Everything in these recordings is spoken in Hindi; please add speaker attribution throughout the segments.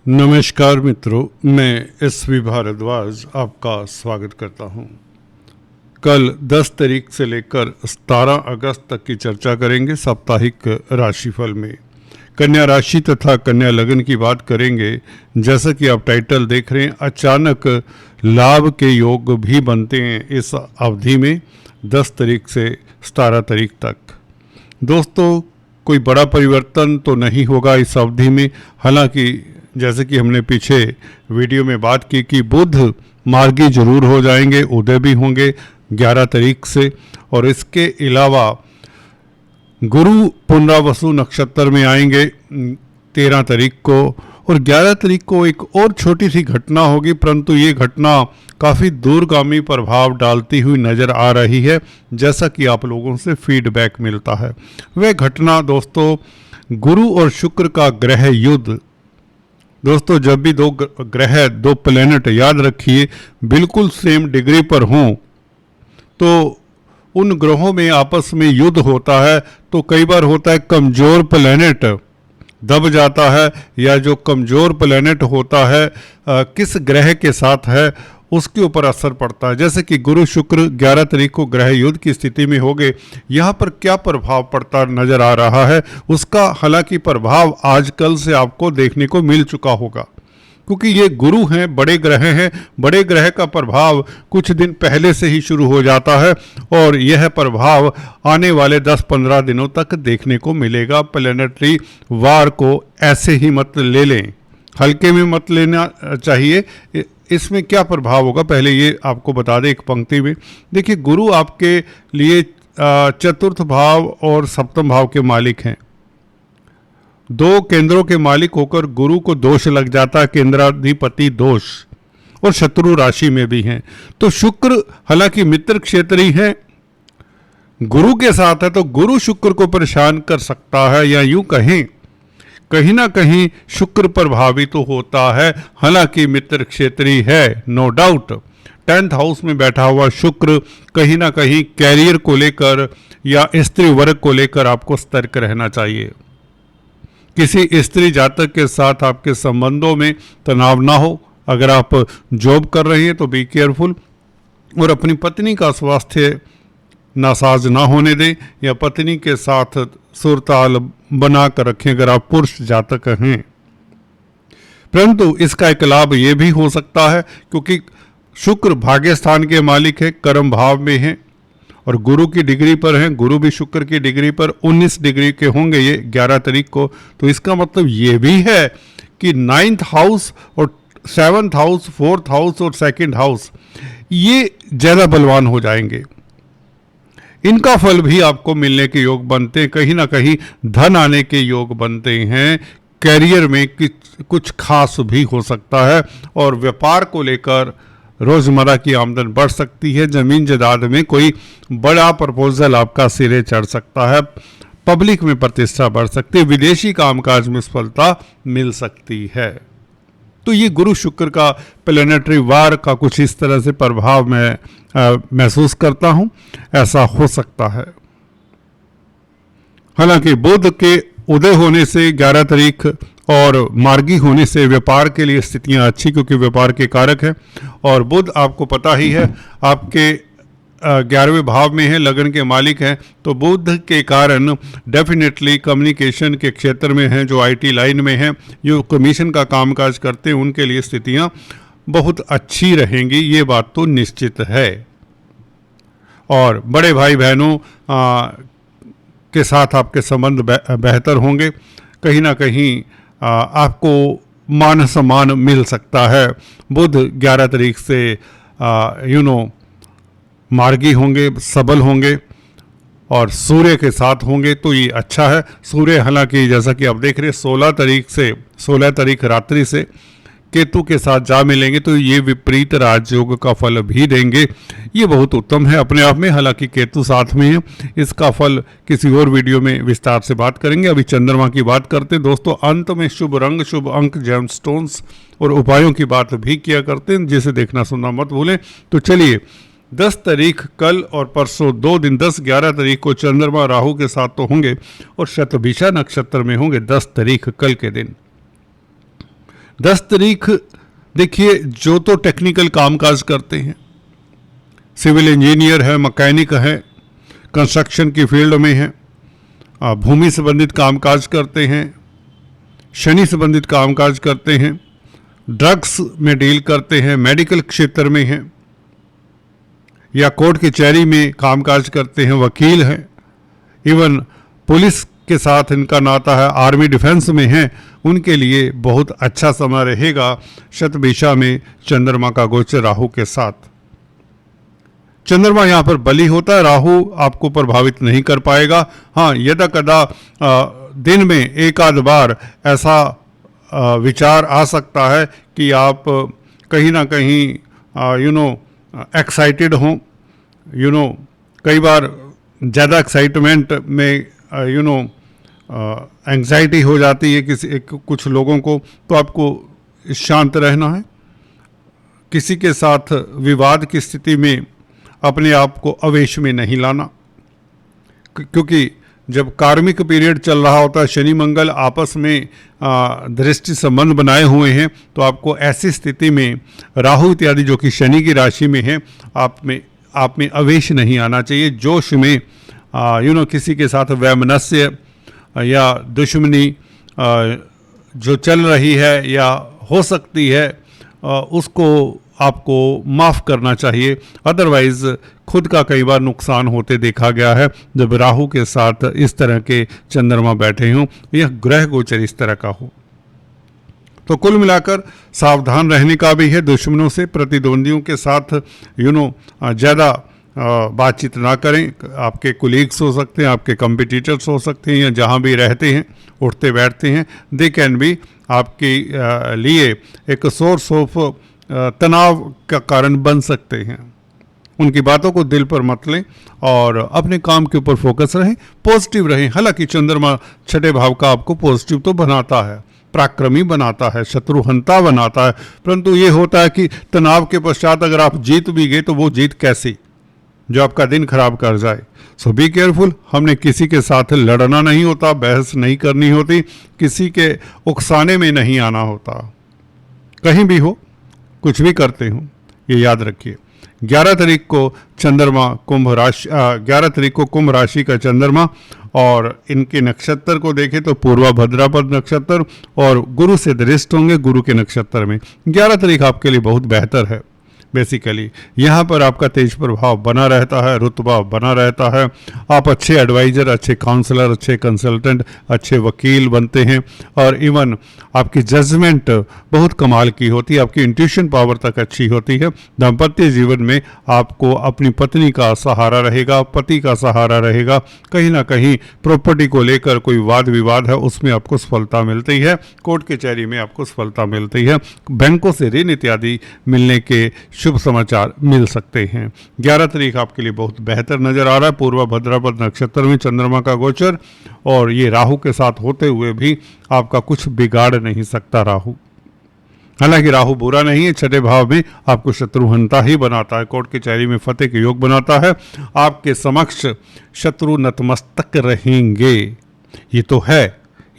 Speaker 1: नमस्कार मित्रों, मैं एसवी भारद्वाज आपका स्वागत करता हूं। कल 10 तारीख से लेकर 17 अगस्त तक की चर्चा करेंगे साप्ताहिक राशिफल में। कन्या राशि तथा कन्या लगन की बात करेंगे। जैसा कि आप टाइटल देख रहे हैं, अचानक लाभ के योग भी बनते हैं इस अवधि में 10 तारीख से 17 तारीख तक। दोस्तों, कोई बड़ा परिवर्तन तो नहीं होगा इस अवधि में। हालांकि जैसे कि हमने पीछे वीडियो में बात की कि बुध मार्गी जरूर हो जाएंगे, उदय भी होंगे 11 तारीख से। और इसके अलावा गुरु पुनरावसु नक्षत्र में आएंगे 13 तारीख को, और 11 तारीख को एक और छोटी सी घटना होगी, परंतु ये घटना काफ़ी दूरगामी प्रभाव डालती हुई नज़र आ रही है, जैसा कि आप लोगों से फीडबैक मिलता है। वह घटना दोस्तों, गुरु और शुक्र का ग्रह युद्ध। दोस्तों, जब भी दो ग्रह, दो प्लैनेट, याद रखिए, बिल्कुल सेम डिग्री पर हों तो उन ग्रहों में आपस में युद्ध होता है। तो कई बार होता है कमज़ोर प्लैनेट दब जाता है, या जो कमज़ोर प्लैनेट होता है किस ग्रह के साथ है उसके ऊपर असर पड़ता है। जैसे कि गुरु शुक्र 11 तारीख को ग्रह युद्ध की स्थिति में हो गए, यहाँ पर क्या प्रभाव पड़ता नजर आ रहा है, उसका हालांकि प्रभाव आजकल से आपको देखने को मिल चुका होगा, क्योंकि ये गुरु हैं, बड़े ग्रह हैं। बड़े ग्रह का प्रभाव कुछ दिन पहले से ही शुरू हो जाता है, और यह प्रभाव आने वाले 10-15 दिनों तक देखने को मिलेगा। प्लैनेटरी वार को ऐसे ही मत ले लें, हल्के में मत लेना चाहिए। इसमें क्या प्रभाव होगा पहले ये आपको बता दें एक पंक्ति में। देखिए, गुरु आपके लिए चतुर्थ भाव और सप्तम भाव के मालिक हैं। दो केंद्रों के मालिक होकर गुरु को दोष लग जाता है, केंद्राधिपति दोष, और शत्रु राशि में भी हैं। तो शुक्र हालांकि मित्र क्षेत्रीय है, गुरु के साथ है, तो गुरु शुक्र को परेशान कर सकता है, या यूं कहें कहीं ना कहीं शुक्र प्रभावित तो होता है। हालांकि मित्र क्षेत्रीय है, नो डाउट। 10th हाउस में बैठा हुआ शुक्र कहीं ना कहीं कैरियर को लेकर या स्त्री वर्ग को लेकर आपको सतर्क रहना चाहिए। किसी स्त्री जातक के साथ आपके संबंधों में तनाव ना हो। अगर आप जॉब कर रही हैं तो बी केयरफुल, और अपनी पत्नी का स्वास्थ्य नासाज ना होने दें, या पत्नी के साथ सुरताल बना कर रखें अगर आप पुरुष जातक हैं। परंतु इसका एक लाभ ये भी हो सकता है, क्योंकि शुक्र भाग्य स्थान के मालिक है, कर्म भाव में है, और गुरु की डिग्री पर हैं। गुरु भी शुक्र की डिग्री पर 19 डिग्री के होंगे ये 11 तारीख को। तो इसका मतलब ये भी है कि 9th हाउस और 7th हाउस, 4th हाउस और 2nd हाउस ये ज़्यादा बलवान हो जाएंगे। इनका फल भी आपको मिलने के योग बनते हैं, कहीं ना कहीं धन आने के योग बनते हैं। कैरियर में कुछ खास भी हो सकता है, और व्यापार को लेकर रोज़मर्रा की आमदन बढ़ सकती है। ज़मीन जायदाद में कोई बड़ा प्रपोजल आपका सिरे चढ़ सकता है, पब्लिक में प्रतिष्ठा बढ़ सकती है, विदेशी कामकाज में सफलता मिल सकती है। तो ये गुरु शुक्र का प्लैनेटरी वार का कुछ इस तरह से प्रभाव मैं महसूस करता हूँ, ऐसा हो सकता है। हालांकि बुध के उदय होने से 11 तारीख और मार्गी होने से व्यापार के लिए स्थितियां अच्छी, क्योंकि व्यापार के कारक है, और बुध आपको पता ही है आपके 11वें भाव में है, लगन के मालिक हैं। तो बुध के कारण डेफिनेटली कम्युनिकेशन के क्षेत्र में हैं, जो आईटी लाइन में हैं, जो कमीशन का कामकाज करते हैं, उनके लिए स्थितियां बहुत अच्छी रहेंगी, ये बात तो निश्चित है। और बड़े भाई बहनों के साथ आपके संबंध बेहतर होंगे। कहीं ना कहीं आपको मान सम्मान मिल सकता है। बुध 11 तारीख से मार्गी होंगे, सबल होंगे, और सूर्य के साथ होंगे, तो ये अच्छा है। सूर्य हालांकि जैसा कि आप देख रहे हैं 16 तारीख रात्रि से केतु के साथ जा मिलेंगे, तो ये विपरीत राजयोग का फल भी देंगे। ये बहुत उत्तम है अपने आप में। हालांकि केतु साथ में है, इसका फल किसी और वीडियो में विस्तार से बात करेंगे। अभी चंद्रमा की बात करते हैं। दोस्तों, अंत में शुभ रंग, शुभ अंक, जेमस्टोन्स और उपायों की बात भी किया करते हैं, जिसे देखना सुनना मत भूलें। तो चलिए, 10 तारीख कल और परसों 2 दिन, 10-11 तारीख को चंद्रमा राहु के साथ तो होंगे, और शतभिषा नक्षत्र में होंगे 10 तारीख कल के दिन। 10 तारीख देखिए, जो तो टेक्निकल कामकाज करते हैं, सिविल इंजीनियर है, मैकेनिक है, कंस्ट्रक्शन की फील्ड में है, भूमि संबंधित कामकाज करते हैं, शनि संबंधित कामकाज करते हैं, ड्रग्स में डील करते हैं, मेडिकल क्षेत्र में हैं, या कोर्ट कचहरी में कामकाज करते हैं, वकील हैं, इवन पुलिस के साथ इनका नाता है, आर्मी डिफेंस में हैं, उनके लिए बहुत अच्छा समय रहेगा शतभिषा में चंद्रमा का गोचर राहु के साथ। चंद्रमा यहाँ पर बली होता है, राहु आपको प्रभावित नहीं कर पाएगा। हाँ, यदा कदा दिन में एक आध बार ऐसा विचार आ सकता है कि आप कहीं ना कहीं एक्साइटेड हों, कई बार ज़्यादा एक्साइटमेंट में एंग्जाइटी हो जाती है कुछ लोगों को, तो आपको शांत रहना है। किसी के साथ विवाद की स्थिति में अपने आप को आवेश में नहीं लाना, क्योंकि जब कार्मिक पीरियड चल रहा होता है, शनि मंगल आपस में दृष्टि संबंध बनाए हुए हैं, तो आपको ऐसी स्थिति में राहु इत्यादि जो कि शनि की राशि में है, आप में आवेश नहीं आना चाहिए। जोश में किसी के साथ वैमनस्य या दुश्मनी जो चल रही है या हो सकती है, उसको आपको माफ़ करना चाहिए। अदरवाइज़ खुद का कई बार नुकसान होते देखा गया है जब राहु के साथ इस तरह के चंद्रमा बैठे हों, यह ग्रह गोचर इस तरह का हो। तो कुल मिलाकर सावधान रहने का भी है, दुश्मनों से, प्रतिद्वंदियों के साथ ज़्यादा बातचीत ना करें। आपके कुलीग्स हो सकते हैं, आपके कंपिटिटर्स हो सकते हैं, या जहाँ भी रहते हैं, उठते बैठते हैं, दे कैन भी आपके लिए एक सोर्स ऑफ तनाव का कारण बन सकते हैं। उनकी बातों को दिल पर मत लें और अपने काम के ऊपर फोकस रहें, पॉजिटिव रहें। हालांकि चंद्रमा छठे भाव का आपको पॉजिटिव तो बनाता है, पराक्रमी बनाता है, शत्रुहंता बनाता है, परंतु ये होता है कि तनाव के पश्चात अगर आप जीत भी गए तो वो जीत कैसी, जो आपका दिन खराब कर जाए। सो बी केयरफुल। हमने किसी के साथ लड़ना नहीं होता, बहस नहीं करनी होती, किसी के उकसाने में नहीं आना होता, कहीं भी हो, कुछ भी करते हो, ये याद रखिए। 11 तारीख को चंद्रमा 11 तारीख को कुंभ राशि का चंद्रमा, और इनके नक्षत्र को देखें तो पूर्वा भद्रापद नक्षत्र और गुरु से दृष्ट होंगे गुरु के नक्षत्र में। 11 तारीख आपके लिए बहुत बेहतर है। बेसिकली यहाँ पर आपका तेज प्रभाव बना रहता है, रुतबा बना रहता है, आप अच्छे एडवाइज़र, अच्छे काउंसलर, अच्छे कंसल्टेंट, अच्छे वकील बनते हैं, और इवन आपकी जजमेंट बहुत कमाल की होती है, आपकी इंट्यूशन पावर तक अच्छी होती है। दाम्पत्य जीवन में आपको अपनी पत्नी का सहारा रहेगा, पति का सहारा रहेगा। कहीं ना कहीं प्रॉपर्टी को लेकर कोई वाद विवाद है, उसमें आपको सफलता मिलती है, कोर्ट कचहरी में आपको सफलता मिलती है, बैंकों से ऋण इत्यादि मिलने के शुभ समाचार मिल सकते हैं। 11 तारीख आपके लिए बहुत बेहतर नजर आ रहा है। पूर्वा भद्रापद नक्षत्र में चंद्रमा का गोचर, और ये राहु के साथ होते हुए भी आपका कुछ बिगाड़ नहीं सकता राहु। हालांकि राहु बुरा नहीं है, छठे भाव में आपको शत्रुहंता ही बनाता है, कोर्ट कचहरी में फतेह के योग बनाता है, आपके समक्ष शत्रु नतमस्तक रहेंगे। ये तो है,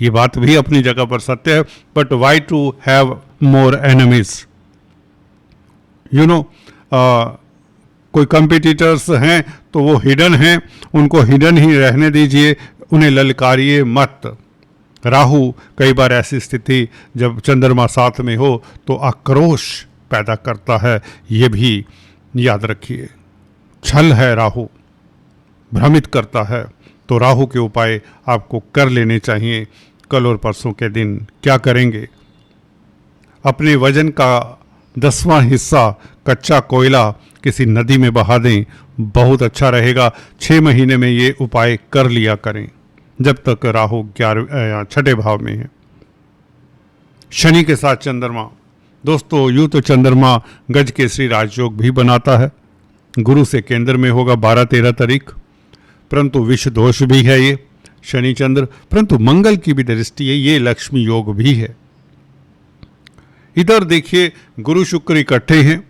Speaker 1: ये बात भी अपनी जगह पर सत्य है, but why to have more enemies. कोई कंपिटिटर्स हैं तो वो हिडन हैं, उनको हिडन ही रहने दीजिए, उन्हें ललकारिए मत। राहु कई बार ऐसी स्थिति जब चंद्रमा साथ में हो तो आक्रोश पैदा करता है, ये भी याद रखिए। छल है राहु, भ्रमित करता है, तो राहु के उपाय आपको कर लेने चाहिए। कल और परसों के दिन क्या करेंगे? अपने वजन का 10वां हिस्सा कच्चा कोयला किसी नदी में बहा दें, बहुत अच्छा रहेगा। 6 महीने में ये उपाय कर लिया करें जब तक राहु 6ठे भाव में है। शनि के साथ चंद्रमा, दोस्तों यूँ तो चंद्रमा गज केसरी राजयोग भी बनाता है, गुरु से केंद्र में होगा 12-13 तारीख, परंतु विष दोष भी है ये शनि चंद्र, परंतु मंगल की भी दृष्टि है, ये लक्ष्मी योग भी है। इधर देखिए गुरु शुक्र इकट्ठे हैं,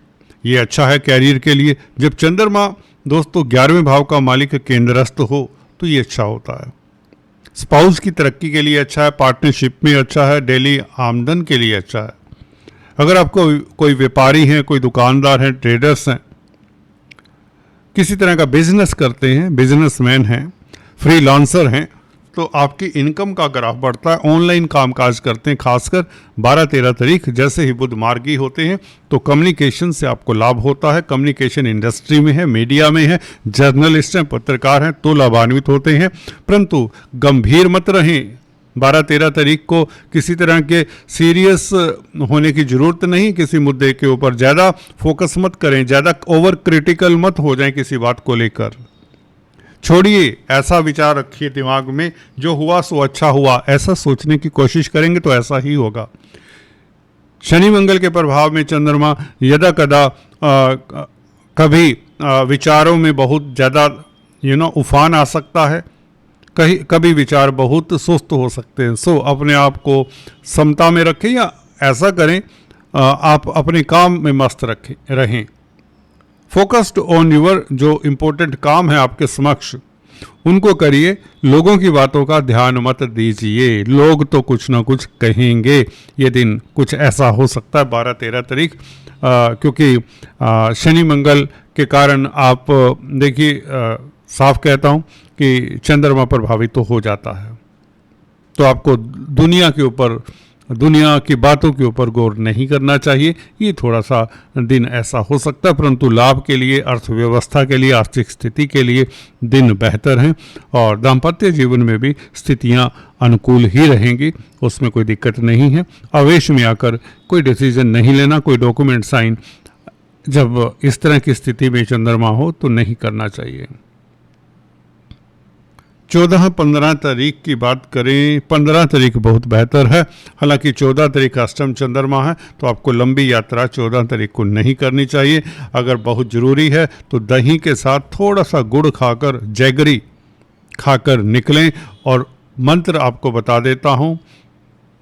Speaker 1: ये अच्छा है कैरियर के लिए। जब चंद्रमा दोस्तों 11वें भाव का मालिक केंद्रस्थ हो तो ये अच्छा होता है, स्पाउस की तरक्की के लिए अच्छा है, पार्टनरशिप में अच्छा है, डेली आमदन के लिए अच्छा है। अगर आपको कोई व्यापारी हैं, कोई दुकानदार हैं, ट्रेडर्स हैं, किसी तरह का बिजनेस करते हैं, बिजनेसमैन हैं, फ्रीलांसर हैं, तो आपकी इनकम का ग्राफ बढ़ता है। ऑनलाइन कामकाज करते हैं, खासकर 12-13 तारीख जैसे ही बुध मार्गी होते हैं तो कम्युनिकेशन से आपको लाभ होता है। कम्युनिकेशन इंडस्ट्री में है, मीडिया में है, जर्नलिस्ट हैं, पत्रकार हैं तो लाभान्वित होते हैं। परंतु गंभीर मत रहें। 12-13 तारीख को किसी तरह के सीरियस होने की ज़रूरत नहीं। किसी मुद्दे के ऊपर ज़्यादा फोकस मत करें, ज़्यादा ओवर क्रिटिकल मत हो जाएं किसी बात को लेकर। छोड़िए, ऐसा विचार रखिए दिमाग में, जो हुआ सो अच्छा हुआ, ऐसा सोचने की कोशिश करेंगे तो ऐसा ही होगा। शनि मंगल के प्रभाव में चंद्रमा यदा कदा कभी विचारों में बहुत ज़्यादा उफान आ सकता है, कभी विचार बहुत सुस्त हो सकते हैं। सो अपने आप को समता में रखें, या ऐसा करें आप अपने काम में मस्त रहें। फोकस्ड ऑन यूर जो इम्पोर्टेंट काम है आपके समक्ष, उनको करिए। लोगों की बातों का ध्यान मत दीजिए, लोग तो कुछ ना कुछ कहेंगे। ये दिन कुछ ऐसा हो सकता है 12-13 तारीख, क्योंकि शनि मंगल के कारण आप देखिए, साफ कहता हूँ कि चंद्रमा प्रभावित तो हो जाता है, तो आपको दुनिया की बातों के ऊपर गौर नहीं करना चाहिए। ये थोड़ा सा दिन ऐसा हो सकता है, परंतु लाभ के लिए, अर्थव्यवस्था के लिए, आर्थिक स्थिति के लिए दिन बेहतर हैं। और दाम्पत्य जीवन में भी स्थितियां अनुकूल ही रहेंगी, उसमें कोई दिक्कत नहीं है। आवेश में आकर कोई डिसीजन नहीं लेना, कोई डॉक्यूमेंट साइन जब इस तरह की स्थिति में चंद्रमा हो तो नहीं करना चाहिए। 14-15 तारीख की बात करें, 15 तारीख बहुत बेहतर है। हालांकि 14 तारीख अष्टम चंद्रमा है, तो आपको लंबी यात्रा 14 तारीख को नहीं करनी चाहिए। अगर बहुत ज़रूरी है तो दही के साथ थोड़ा सा गुड़ खाकर, जैगरी खाकर निकलें। और मंत्र आपको बता देता हूँ,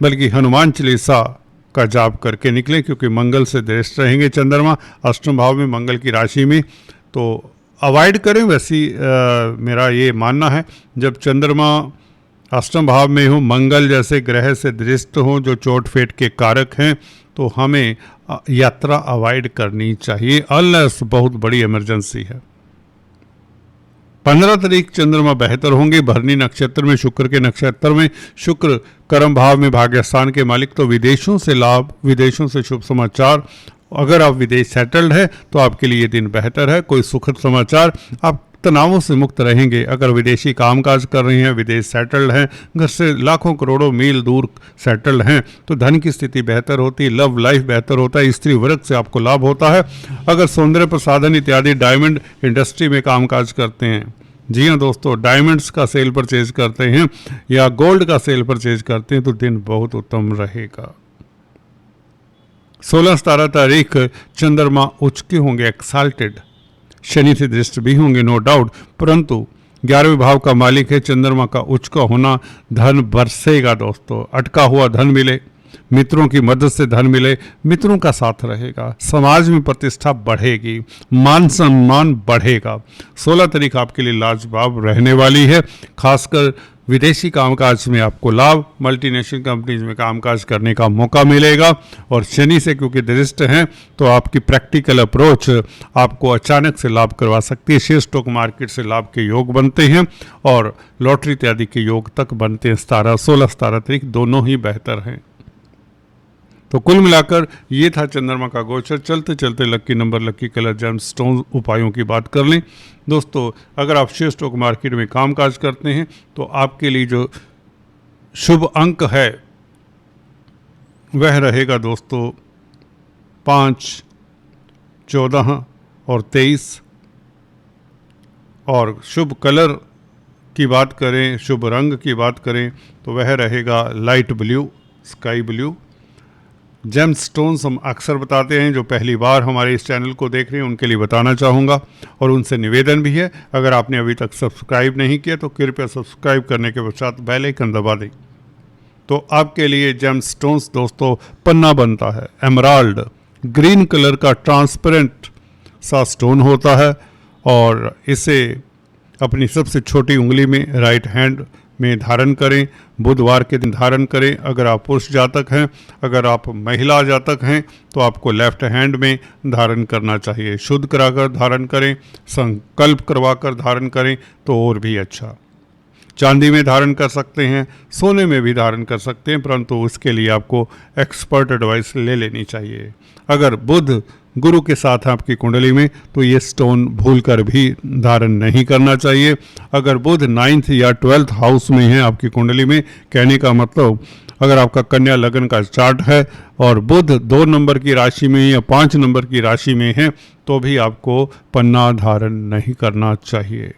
Speaker 1: बल्कि हनुमान चालीसा का जाप करके निकलें, क्योंकि मंगल से दृष्ट रहेंगे चंद्रमा अष्टम भाव में, मंगल की राशि में, तो अवॉइड करें। वैसी मेरा ये मानना है, जब चंद्रमा अष्टम भाव में हो, मंगल जैसे ग्रह से दृष्ट हो जो चोट फेट के कारक हैं, तो हमें यात्रा अवॉइड करनी चाहिए, अनलेस बहुत बड़ी इमरजेंसी है। 15 तारीख चंद्रमा बेहतर होंगे भरनी नक्षत्र में, शुक्र के नक्षत्र में। शुक्र कर्म भाव में, भाग्यस्थान के मालिक, तो विदेशों से लाभ, विदेशों से शुभ समाचार। अगर आप विदेश सेटल्ड है तो आपके लिए दिन बेहतर है, कोई सुखद समाचार, आप तनावों से मुक्त रहेंगे। अगर विदेशी कामकाज कर रहे हैं, विदेश सेटल्ड हैं, घर से लाखों करोड़ों मील दूर सेटल्ड हैं, तो धन की स्थिति बेहतर होती है, लव लाइफ बेहतर होता है, स्त्री वर्ग से आपको लाभ होता है। अगर सौंदर्य प्रसाधन इत्यादि डायमंड इंडस्ट्री में कामकाज करते हैं, जी हाँ दोस्तों, डायमंड्स का सेल परचेज करते हैं या गोल्ड का सेल परचेज करते हैं, तो दिन बहुत उत्तम रहेगा। 16-17 तारीख चंद्रमा उच्च के होंगे, एक्साल्टेड, शनि से दृष्ट भी होंगे नो डाउट, परंतु 11वें भाव का मालिक है चंद्रमा का उच्च का होना, धन बरसेगा दोस्तों, अटका हुआ धन मिले, मित्रों की मदद से धन मिले, मित्रों का साथ रहेगा, समाज में प्रतिष्ठा बढ़ेगी, मान सम्मान बढ़ेगा। 16 तारीख आपके लिए लाजवाब रहने वाली है, खासकर विदेशी कामकाज में आपको लाभ, मल्टीनेशनल कंपनीज में कामकाज करने का मौका मिलेगा। और शनि से क्योंकि दृष्ट हैं तो आपकी प्रैक्टिकल अप्रोच आपको अचानक से लाभ करवा सकती है। शेयर स्टॉक मार्केट से लाभ के योग बनते हैं और लॉटरी इत्यादि के योग तक बनते हैं। 16-17 तारीख दोनों ही बेहतर हैं। तो कुल मिलाकर ये था चंद्रमा का गोचर। चलते चलते लक्की नंबर, लक्की कलर, जेम स्टोन उपायों की बात कर लें। दोस्तों, अगर आप शेयर स्टॉक मार्केट में कामकाज करते हैं तो आपके लिए जो शुभ अंक है वह रहेगा दोस्तों 5, 14 और 23। और शुभ कलर की बात करें, शुभ रंग की बात करें तो वह रहेगा light blue, sky blue. Gemstones हम अक्सर बताते हैं, जो पहली बार हमारे इस चैनल को देख रहे हैं उनके लिए बताना चाहूँगा। और उनसे निवेदन भी है, अगर आपने अभी तक सब्सक्राइब नहीं किया तो कृपया सब्सक्राइब करने के पश्चात बेल आइकन दबा दें। तो आपके लिए जेम स्टोन्स दोस्तों पन्ना बनता है, एमराल्ड ग्रीन कलर का ट्रांसपेरेंट सा स्टोन होता है और इसे अपनी सबसे छोटी उंगली में, राइट हैंड में धारण करें, बुधवार के दिन धारण करें। अगर आप पुरुष जातक हैं, अगर आप महिला जातक हैं तो आपको लेफ्ट हैंड में धारण करना चाहिए। शुद्ध कराकर धारण करें, संकल्प करवाकर धारण करें तो और भी अच्छा। चांदी में धारण कर सकते हैं, सोने में भी धारण कर सकते हैं, परंतु उसके लिए आपको एक्सपर्ट एडवाइस ले लेनी चाहिए। अगर बुध गुरु के साथ है आपकी कुंडली में तो ये स्टोन भूलकर भी धारण नहीं करना चाहिए। अगर बुध 9th या 12th हाउस में है आपकी कुंडली में, कहने का मतलब अगर आपका कन्या लग्न का चार्ट है और बुध 2 नंबर की राशि में या 5 नंबर की राशि में है तो भी आपको पन्ना धारण नहीं करना चाहिए।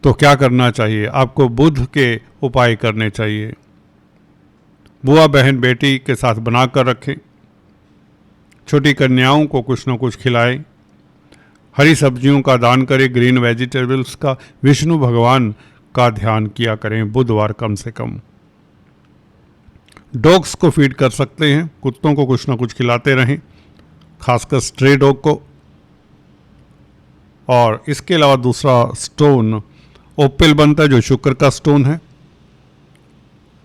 Speaker 1: तो क्या करना चाहिए? आपको बुध के उपाय करने चाहिए। बुआ बहन बेटी के साथ बनाकर रखें, छोटी कन्याओं को कुछ न कुछ खिलाएं, हरी सब्जियों का दान करें, ग्रीन वेजिटेबल्स का, विष्णु भगवान का ध्यान किया करें बुधवार कम से कम। डॉग्स को फीड कर सकते हैं, कुत्तों को कुछ ना कुछ खिलाते रहें, खासकर स्ट्रे डॉग को। और इसके अलावा दूसरा स्टोन ओपेल बनता है जो शुक्र का स्टोन है।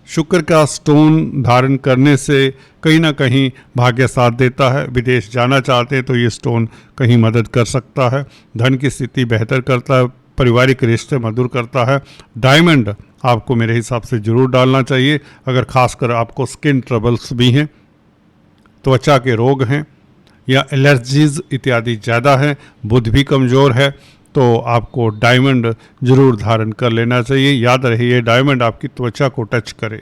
Speaker 1: शुक्र का स्टोन धारण करने से कहीं ना कहीं भाग्य साथ देता है। विदेश जाना चाहते हैं तो ये स्टोन कहीं मदद कर सकता है, धन की स्थिति बेहतर करता है, पारिवारिक रिश्ते मधुर करता है। डायमंड आपको मेरे हिसाब से ज़रूर डालना चाहिए अगर खासकर आपको स्किन ट्रबल्स भी हैं, त्वचा के रोग हैं या एलर्जीज इत्यादि ज़्यादा है, बुध भी कमज़ोर है, तो आपको डायमंड ज़रूर धारण कर लेना चाहिए। याद रहे ये डायमंड आपकी त्वचा को टच करे।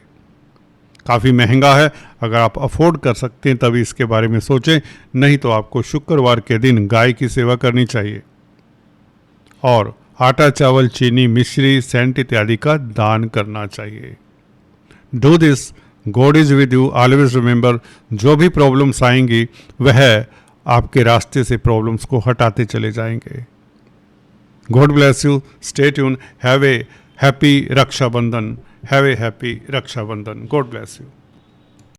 Speaker 1: काफ़ी महंगा है, अगर आप अफोर्ड कर सकते हैं तभी इसके बारे में सोचें, नहीं तो आपको शुक्रवार के दिन गाय की सेवा करनी चाहिए और आटा चावल चीनी मिश्री सेंट इत्यादि का दान करना चाहिए। Do this, God is with you, always remember. जो भी प्रॉब्लम्स आएंगी वह आपके रास्ते से प्रॉब्लम्स को हटाते चले जाएंगे। God bless you. Stay tuned. Have a happy Raksha Bandhan. Have a happy Raksha Bandhan. God bless you.